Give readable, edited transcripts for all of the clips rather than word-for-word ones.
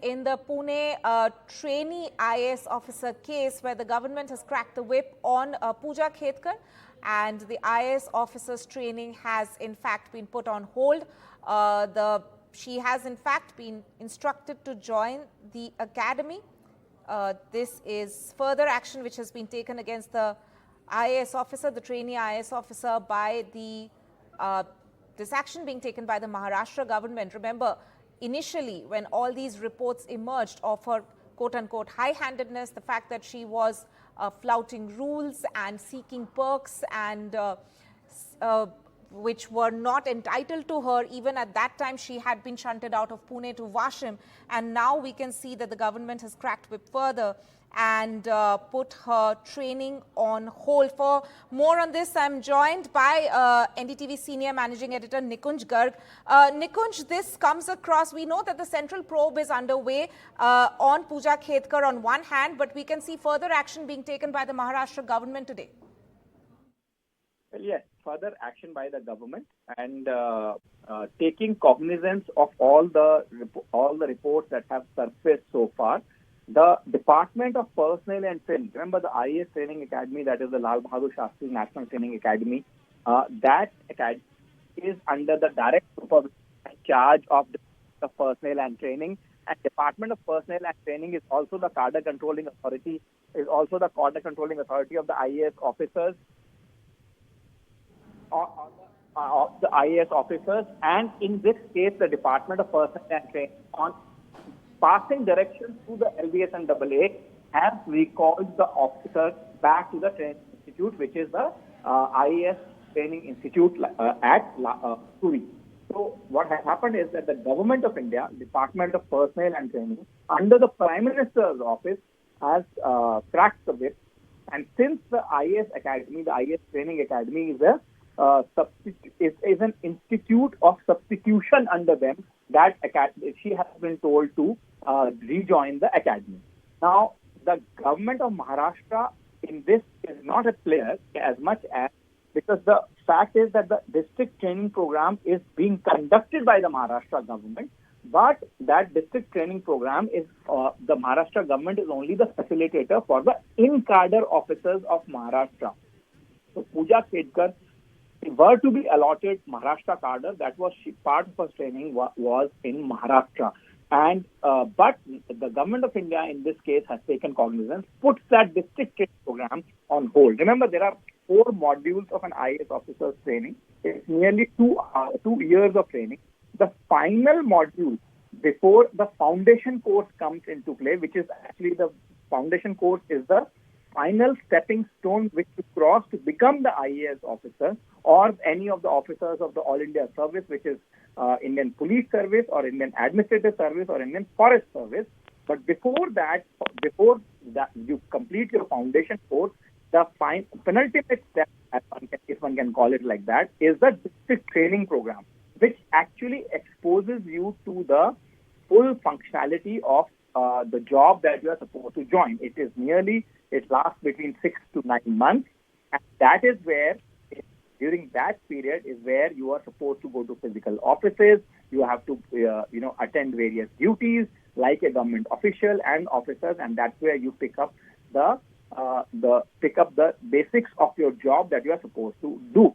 In the Pune trainee IAS officer case, where the government has cracked the whip on Puja Khedkar, and the IAS officer's training has in fact been put on hold. She has in fact been instructed to join the academy. This is further action which has been taken against the IAS officer, the trainee IAS officer, by the this action being taken by the Maharashtra government. Remember, initially when all these reports emerged of her quote-unquote high-handedness, the fact that she was flouting rules and seeking perks and which were not entitled to her. Even at that time, she had been shunted out of Pune to Washim. And now we can see that the government has cracked whip further and put her training on hold. For more on this, I'm joined by NDTV Senior Managing Editor Nikunj Garg. Nikunj, this comes across, we know that the central probe is underway on Puja Khedkar on one hand, but we can see further action being taken by the Maharashtra government today. Well, yes, further action by the government and taking cognizance of all the reports that have surfaced so far. The Department of Personnel and Training, remember the IAS Training Academy, that is the Lal Bahadur Shastri National Training Academy, that academy is under the direct supervision and charge of the Personnel and Training. And Department of Personnel and Training is also the cadre controlling authority, of the IAS officers. Of the IAS officers, and in this case, the Department of Personnel and Training, on passing directions to the LBS and AA, has recalled the officers back to the training institute, which is the IAS Training Institute at Musoorie. So what has happened is that the Government of India, Department of Personnel and Training, under the Prime Minister's office, has cracked the whip. And since the IAS Academy, the IAS Training Academy is is an institute of substitution under them, that she has been told to rejoin the academy. Now, the government of Maharashtra in this is not a player as much as, because the fact is that the district training program is being conducted by the Maharashtra government, but that district training program is, the Maharashtra government is only the facilitator for the in-cadre officers of Maharashtra. So, Puja Khedkar were to be allotted Maharashtra cadre, that was part of her training was in Maharashtra. And but the Government of India in this case has taken cognizance, puts that district training program on hold. Remember, there are 4 modules of an IAS officer's training. It's nearly 2 years of training. The final module before the foundation course comes into play, which is actually the foundation course is the final stepping stone which you cross to become the IAS officer or any of the officers of the All India Service, which is Indian Police Service or Indian Administrative Service or Indian Forest Service. But before that you complete your foundation course, the penultimate step, if one can call it like that, is the district training program, which actually exposes you to the full functionality of the job that you are supposed to join. It lasts between 6 to 9 months, and that is where, during that period, is where you are supposed to go to physical offices. You have to, attend various duties like a government official and officers, and that's where you pick up the basics of your job that you are supposed to do.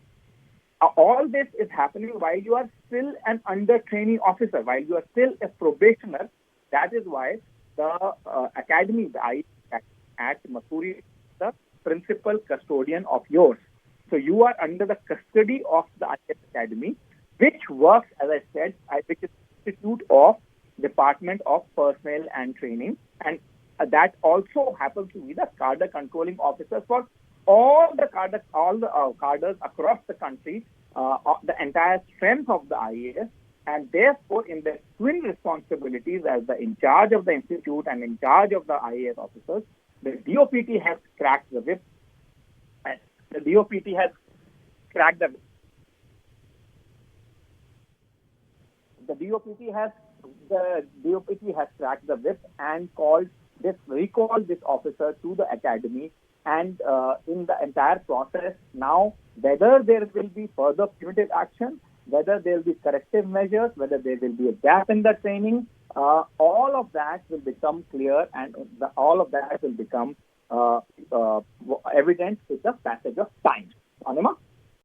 All this is happening while you are still an under trainee officer, while you are still a probationer. That is why the academy, the IAS at Musoorie, the principal custodian of yours. So you are under the custody of the IAS Academy, which works, as I said, which is Institute of Department of Personnel and Training, and that also happens to be the cadre controlling officer for all the cadres across the country, the entire strength of the IAS. And therefore, in the twin responsibilities as the in charge of the institute and in charge of the IAS officers, the DOPT has cracked the whip. And the DOPT has cracked the whip. The DOPT has cracked the whip and recalled this officer to the academy. And in the entire process, now whether there will be further punitive action whether there will be corrective measures, whether there will be a gap in the training, all of that will become clear, and all of that will become evident with the passage of time. Anima?